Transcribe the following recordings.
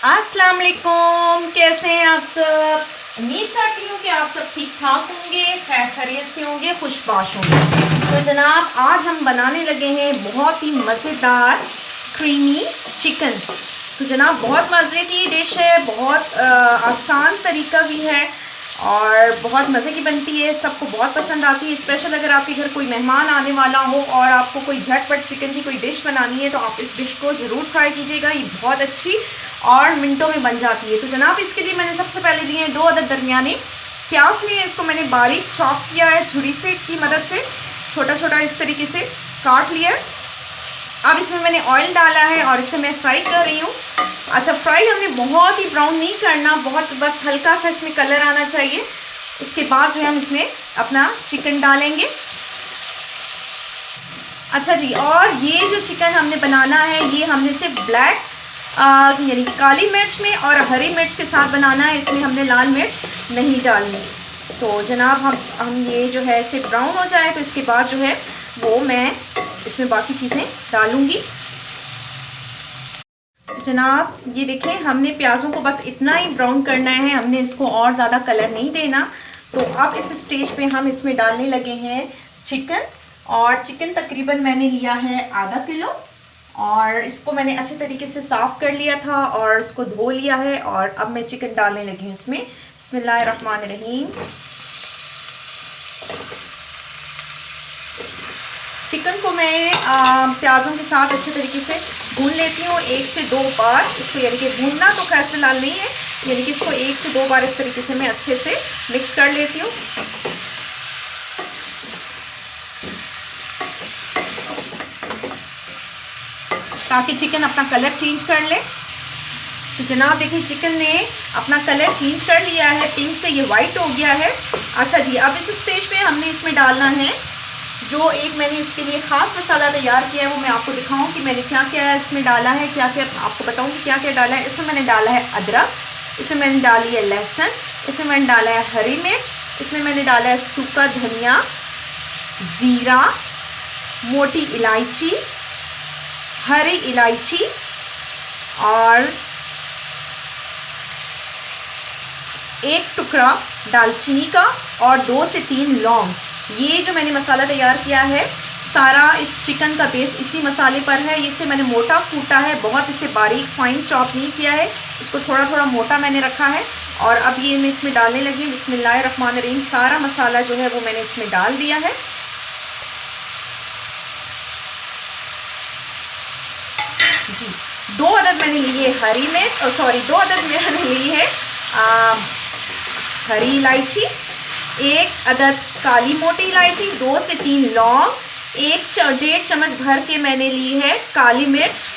अस्सलाम वालेकुम, कैसे हैं आप सब। उम्मीद करती हूँ कि आप सब ठीक ठाक होंगे, खैर खैरियत से होंगे, खुशबाश होंगे। तो जनाब आज हम बनाने लगे हैं बहुत ही मज़ेदार क्रीमी चिकन। तो जनाब बहुत मज़े की डिश है, बहुत आसान तरीका भी है और बहुत मज़े की बनती है, सबको बहुत पसंद आती है। स्पेशल अगर आपके घर कोई मेहमान आने वाला हो और आपको कोई झटपट चिकन की कोई डिश बनानी है तो आप इस डिश को ज़रूर ट्राई कीजिएगा। ये बहुत अच्छी और मिनटों में बन जाती है। तो जनाब इसके लिए मैंने सबसे पहले लिए हैं 2 अदद दरमियाने प्याज लिए, इसको मैंने बारीक चॉप किया है छुरी से की मदद से, छोटा छोटा इस तरीके से काट लिया है। अब इसमें मैंने ऑयल डाला है और इसे मैं फ्राई कर रही हूँ। अच्छा, फ्राई हमने बहुत ही ब्राउन नहीं करना, बहुत बस हल्का सा इसमें कलर आना चाहिए। उसके बाद जो है हम इसमें अपना चिकन डालेंगे। अच्छा जी, और ये जो चिकन हमने बनाना है ये हमने सिर्फ ब्लैक यानी काली मिर्च में और हरी मिर्च के साथ बनाना है, इसमें हमने लाल मिर्च नहीं डालनी। तो जनाब हम ये जो है इसे ब्राउन हो जाए तो इसके बाद जो है वो मैं इसमें बाकी चीज़ें डालूँगी। जनाब ये देखें, हमने प्याज़ों को बस इतना ही ब्राउन करना है, हमने इसको और ज़्यादा कलर नहीं देना। तो अब इस स्टेज पे हम इसमें डालने लगे हैं चिकन, और चिकन तकरीबन मैंने लिया है आधा किलो और इसको मैंने अच्छे तरीके से साफ़ कर लिया था और इसको धो लिया है। और अब मैं चिकन डालने लगी हूँ इसमें। बिस्मिल्लाहिर्रहमानिर्रहीम। चिकन को मैं प्याज़ों के साथ अच्छे तरीके से भून लेती हूँ 1 से 2 बार इसको, यानी कि भूनना तो खैर फिलहाल नहीं है, यानी कि इसको 1 से 2 बार इस तरीके से मैं अच्छे से मिक्स कर लेती हूँ। ताकि चिकन अपना कलर चेंज कर ले। तो जनाब देखिए चिकन ने अपना कलर चेंज कर लिया है, पिंक से ये वाइट हो गया है। अच्छा जी, अब इस स्टेज पे हमने इसमें डालना है जो एक मैंने इसके लिए ख़ास मसाला तैयार किया है, वो मैं आपको दिखाऊं कि मैंने क्या क्या इसमें डाला है, क्या क्या आपको बताऊं कि क्या क्या डाला है। इसमें मैंने डाला है अदरक, इसमें मैंने डाली है लहसुन, इसमें मैंने डाला है हरी मिर्च, इसमें मैंने डाला है सूखा धनिया, ज़ीरा, मोटी इलायची, हरी इलायची और 1 टुकड़ा दालचीनी का और 2 से 3 लौंग। ये जो मैंने मसाला तैयार किया है सारा इस चिकन का बेस इसी मसाले पर है। इसे मैंने मोटा कूटा है, बहुत इसे बारीक फाइन चॉप नहीं किया है, इसको थोड़ा थोड़ा मोटा मैंने रखा है। और अब ये मैं इसमें डालने लगी हूँ। बिस्मिल्लाहिर्रहमानिर्रहीम। सारा मसाला जो है वो मैंने इसमें डाल दिया है। जी, 2 अदद मैंने लिए हरी मिर्च, 2 अदद मैंने ली है हरी इलायची, 1 अदद काली मोटी इलायची, 2 से 3 लौंग, 1.5 चम्मच भर के मैंने ली है काली मिर्च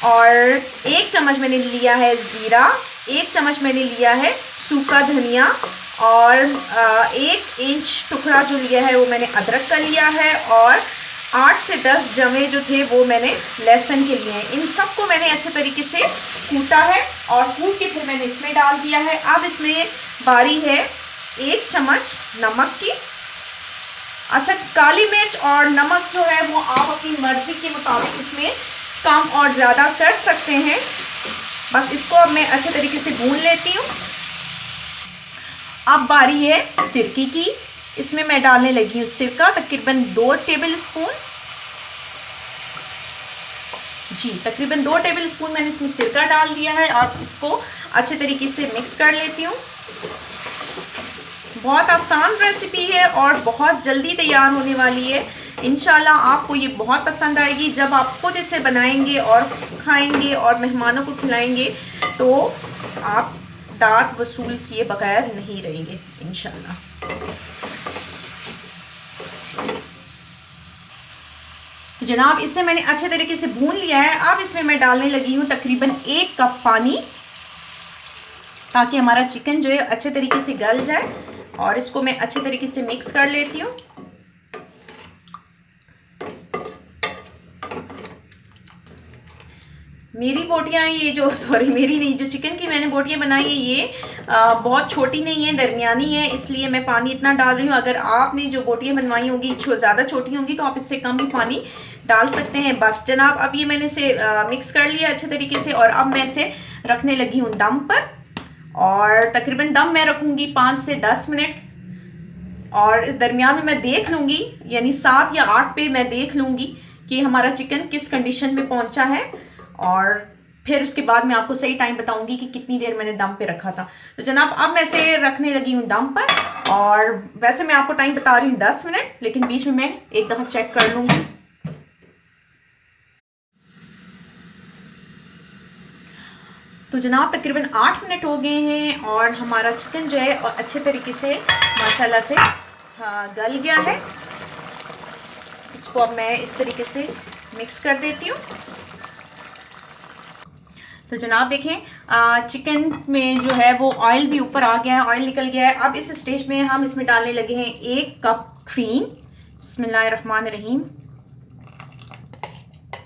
और 1 चम्मच मैंने लिया है ज़ीरा, 1 चम्मच मैंने लिया है सूखा धनिया और 1 इंच टुकड़ा जो लिया है वो मैंने अदरक का लिया है और 8 से 10 जवे जो थे वो मैंने लहसुन के लिए हैं। इन सबको मैंने अच्छे तरीके से कूटा है और कूट के फिर मैंने इसमें डाल दिया है। अब इसमें बारी है 1 चम्मच नमक की। अच्छा, काली मिर्च और नमक जो है वो आप अपनी मर्ज़ी के मुताबिक इसमें कम और ज़्यादा कर सकते हैं। बस इसको अब मैं अच्छे तरीके से भून लेती हूँ। अब बारी है सिरके की। इसमें मैं डालने लगी हूँ सिरका, तकरीबन 2 टेबल स्पून। जी, तकरीबन 2 टेबल स्पून मैंने इसमें सिरका डाल दिया है और इसको अच्छे तरीके से मिक्स कर लेती हूँ। बहुत आसान रेसिपी है और बहुत जल्दी तैयार होने वाली है। इंशाल्लाह आपको ये बहुत पसंद आएगी। जब आप खुद इसे बनाएंगे और खाएंगे और मेहमानों को खिलाएंगे तो आप दांत वसूल किए बगैर नहीं रहेंगे इंशाल्लाह। तो जनाब इसे मैंने अच्छे तरीके से भून लिया है। अब इसमें मैं डालने लगी हूँ तकरीबन 1 कप पानी, ताकि हमारा चिकन जो है अच्छे तरीके से गल जाए और इसको मैं अच्छे तरीके से मिक्स कर लेती हूँ। मेरी बोटियाँ ये जो मेरी नहीं, जो चिकन की मैंने बोटियाँ बनाई है ये बहुत छोटी नहीं है, दरमियानी है, इसलिए मैं पानी इतना डाल रही हूँ। अगर आपने जो बोटियाँ बनवाई होंगी ज़्यादा छोटी होंगी तो आप इससे कम ही पानी डाल सकते हैं। बस जनाब अब ये मैंने इसे मिक्स कर लिया अच्छे तरीके से और अब मैं इसे रखने लगी हूँ दम पर। और तकरीबन दम मैं रखूँगी 5 से 10 मिनट। और इस दरमियान में मैं देख लूँगी, यानी 7 या 8 पे मैं देख लूँगी कि हमारा चिकन किस कंडीशन में पहुँचा है। और फिर उसके बाद मैं आपको सही टाइम बताऊंगी कि कितनी देर मैंने दम पे रखा था। तो जनाब अब मैं इसे रखने लगी हूँ दम पर। और वैसे मैं आपको टाइम बता रही हूँ 10 मिनट, लेकिन बीच में मैं एक दफ़ा चेक कर लूँगी। तो जनाब तकरीबन 8 मिनट हो गए हैं और हमारा चिकन जो है अच्छे तरीके से माशाल्लाह से गल गया है। इसको अब मैं इस तरीके से मिक्स कर देती हूँ। तो जनाब देखें चिकन में जो है वो ऑयल भी ऊपर आ गया है, ऑयल निकल गया है। अब इस स्टेज में हम इसमें डालने लगे हैं 1 कप क्रीम। बिस्मिल्लाहिर्रहमानिर्रहीम।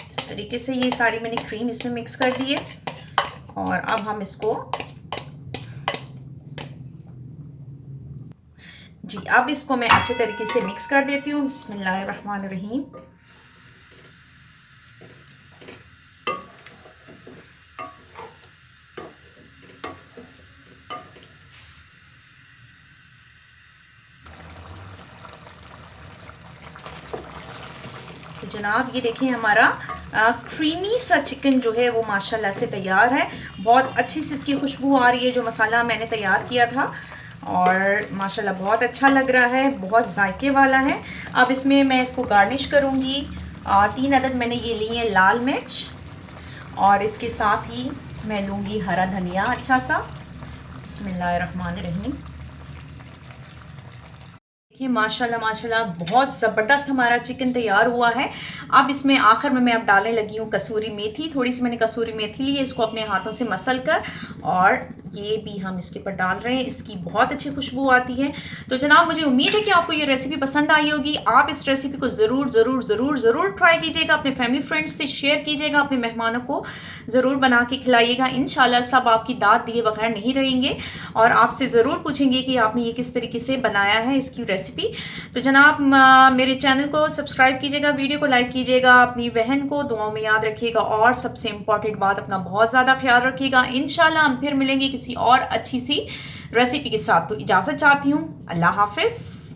इस तरीके से ये सारी मैंने क्रीम इसमें मिक्स कर दी है। और अब हम इसको अब इसको मैं अच्छे तरीके से मिक्स कर देती हूँ। बिस्मिल्लाहिर्रहमानिर्रहीम। तो जनाब ये देखें हमारा क्रीमी सा चिकन जो है वो माशाल्लाह से तैयार है। बहुत अच्छी सी इसकी खुशबू आ रही है जो मसाला मैंने तैयार किया था, और माशाल्लाह बहुत अच्छा लग रहा है, बहुत जायके वाला है। अब इसमें मैं इसको गार्निश करूँगी। 3 अदद मैंने ये लिए हैं लाल मिर्च, और इसके साथ ही मैं लूँगी हरा धनिया अच्छा सा। बिस्मिल्लाहिर्रहमानिर्रहीम। माशाल्लाह माशाल्लाह बहुत ज़बरदस्त हमारा चिकन तैयार हुआ है। अब इसमें आखिर में मैं अब डालने लगी हूँ कसूरी मेथी। थोड़ी सी मैंने कसूरी मेथी ली है, इसको अपने हाथों से मसल कर और ये भी हम इसके ऊपर डाल रहे हैं। इसकी बहुत अच्छी खुशबू आती है। तो जनाब मुझे उम्मीद है कि आपको ये रेसिपी पसंद आई होगी। आप इस रेसिपी को ज़रूर ज़रूर ज़रूर ज़रूर ट्राई कीजिएगा, अपने फैमिली फ्रेंड्स से शेयर कीजिएगा, अपने मेहमानों को ज़रूर बना के खिलाइएगा। इंशाल्लाह सब आपकी दाद दिए बगैर नहीं रहेंगे और आपसे ज़रूर पूछेंगे कि आपने ये किस तरीके से बनाया है इसकी रेसिपी। तो जनाब मेरे चैनल को सब्सक्राइब कीजिएगा, वीडियो को लाइक कीजिएगा, अपनी बहन को दुआओं में याद रखिएगा और सबसे इम्पॉर्टेंट बात अपना बहुत ज़्यादा ख्याल रखिएगा। इंशाल्लाह हम फिर मिलेंगे किसी और अच्छी सी रेसिपी के साथ। तो इजाज़त चाहती हूँ। अल्लाह हाफिज़।